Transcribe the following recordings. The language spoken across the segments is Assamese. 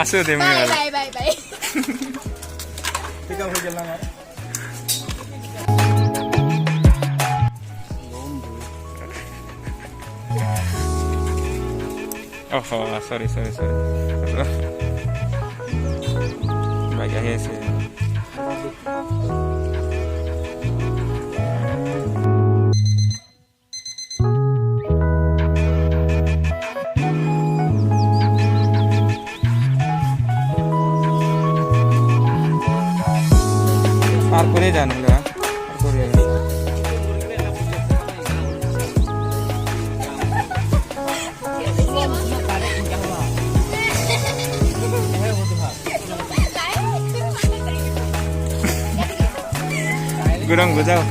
আছো দে মই বাই বাই বাই ঠিক আছে গেলাম আর Oh, sorry. Baik aja sih. Par kure jaana hoga. Par kure jaana. Gurang bujau.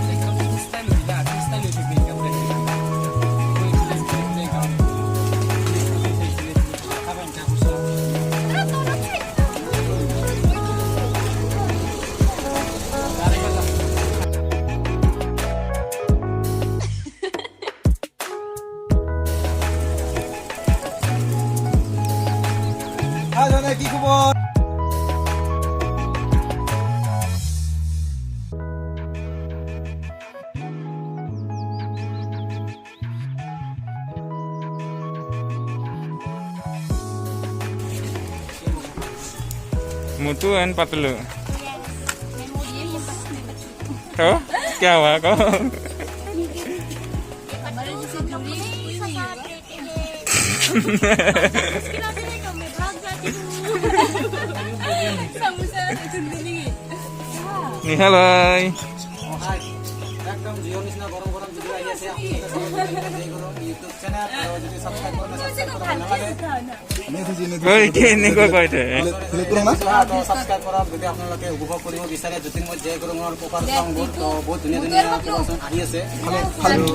আজ কি খবর Mutu and patlu. तो क्या हुआ को নিহালাই একদম জিও নিচিনা গরম গরম ভিডিও আহি আছে ইউটিউব চ্যানেল আৰু যদি সাবস্ক্ৰাইব কৰা কৈ কেনে কৈ দে সাবস্ক্ৰাইব কৰা যদি আপোনালোকে উপভোগ কৰিব বিচাৰে যদি মই জে গৰমৰ পোকাৰ সংবোৰ তো বহুত ধুনীয়া প্ৰদৰ্শন আহি আছে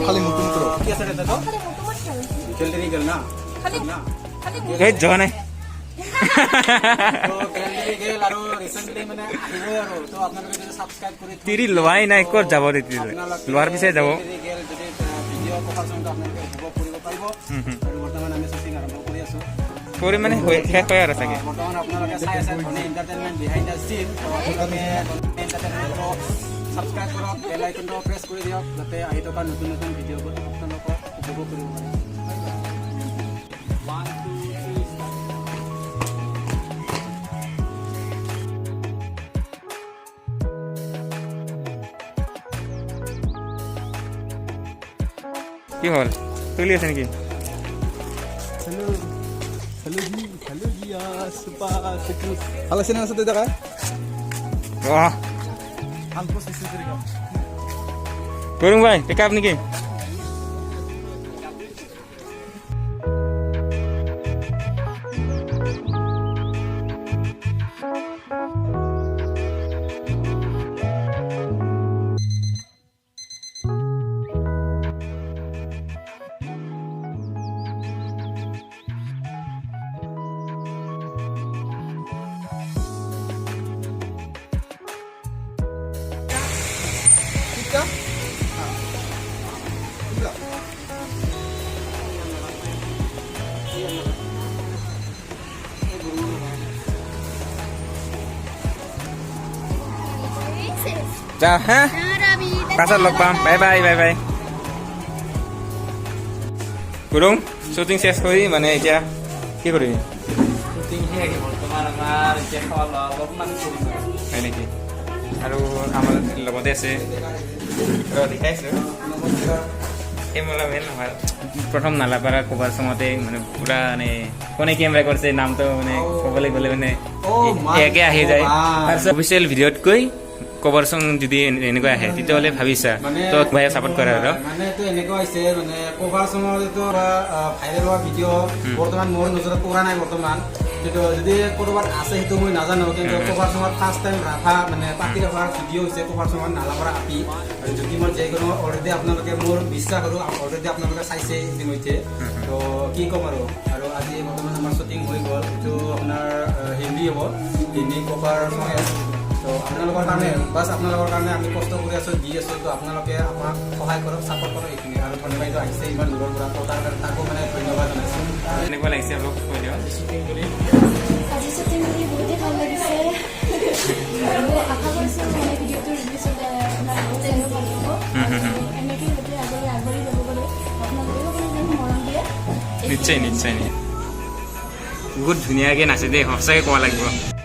খালি নতুন કરો কি আছে এটা তো খেলতেৰি গেল না এই জ নাই তো খেলতেৰি গেল আৰু ৰিসেন্টলি মানে আহিব আৰু তো আপোনালোকে যদি সাবস্ক্ৰাইব কৰি তিৰি লোৱাই নাই ক'ত যাব দিতি লোৱাৰ পিছে যাব ভিডিও পোকাৰ সংটো আপোনালোকে উপভোগ কৰিব পাৰিব আৰু বৰ্তমান আমি শুটিং আৰম্ভ কৰি আছো কৰি মানে শেষ হয় আৰু চাগে বৰ্তমান আপোনালোকে চাই আছে ধনী এন্টাৰটেইনমেন্ট বিহাইণ্ড দ্য সিন তো আপোনালোকে এন্টাৰটেইনমেন্টটো সাবস্ক্ৰাইব কৰক বেল আইকনটো প্ৰেছ কৰি দিয়ক যাতে আহি থকা নতুন নতুন ভিডিঅ'বোৰ আপোনালোকক উপভোগ কৰিব পাৰে কি হ'ল তুলি আছে নেকি हेलो जी सुपर सिक्स हाल আছে না সাথে দেখা বাহ অল্প সিসি করে গাও করুন ভাই পিক আপ নাকি যা হ্যাঁ পাছত লগ পাম বাই বাই গুৰুং শ্বুটিং শেষ কৰি মানে এতিয়া কি কৰিবি শুটিং হে বৰ্তমান আমাৰ এতিয়া খাওয়া অলপমান কৰিম হয় নেকি আৰু আমাৰ লগতে আছে দেখাইছো কেমেৰামেন আমাৰ প্ৰথম নালাপাৰা কভাৰ চঙতে মানে পুৰা মানে কোনে কেমেৰা কৰিছে নামটো মানে ক'বলৈ গ'লে মানে একে আহি যায় তাৰপিছত অফিচিয়েল ভিডিঅ'তকৈ কভাৰ চং যদি এনেকুৱা আহে তেতিয়াহ'লে ভাবিছা তো ভাই ছাপোৰ্ট কৰা আৰু মানে তো এনেকুৱা হৈছে মানে কভাৰ চঙৰ তো ভাইৰেল হোৱা ভিডিঅ' বৰ্তমান মোৰ নজৰত পৰা নাই বৰ্তমান কিন্তু যদি ক'ৰবাত আছে সেইটো মই নাজানো কিন্তু কভাৰ চঙত ফাৰ্ষ্ট টাইম ৰাফা মানে পাতি ৰখাৰ ভিডিঅ' হৈছে কভাৰ চঙত নালাপাৰা আপি আৰু যদি মই যিকোনো অলৰেডি আপোনালোকে মোৰ বিশ্বাস আৰু অলৰেডি আপোনালোকে চাইছে ইতিমধ্যে তো কি ক'ম আৰু আজি বৰ্তমান আমাৰ শ্বুটিং হৈ গ'ল এইটো আপোনাৰ হিন্দী হ'ব হিন্দী কভাৰ চঙে তো আপোনালোকৰ কাৰণে বাছ আপোনালোকৰ কাৰণে আমি কষ্ট কৰি আছোঁ দি আছোঁ তো আপোনালোকে আমাক সহায় কৰক ছাপৰ্ট কৰক এইখিনি আৰু ধন্যবাদ আহিছে ইমান দূৰৰ পৰা তো তাৰ কাৰণে তাকো মানে ধন্যবাদ জনাইছোঁ কেনেকুৱা লাগিছে অলপ কৈ দিয়ক শ্বুটিং কৰি আজি শ্বুটিং কৰি বহুতেই ভাল লাগিছে আৰু আশা কৰিছোঁ মানে ভিডিঅ'টো ৰিলিজ হ'লে আপোনাৰ চেনেল ভাল হ'ব এনেকৈ যাতে আগবাঢ়ি যাব পাৰোঁ আপোনালোকেও সকলোকে মৰম দিয়ে নিশ্চয় বহুত ধুনীয়াকৈ নাচে দেই সঁচাকৈ ক'ব লাগিব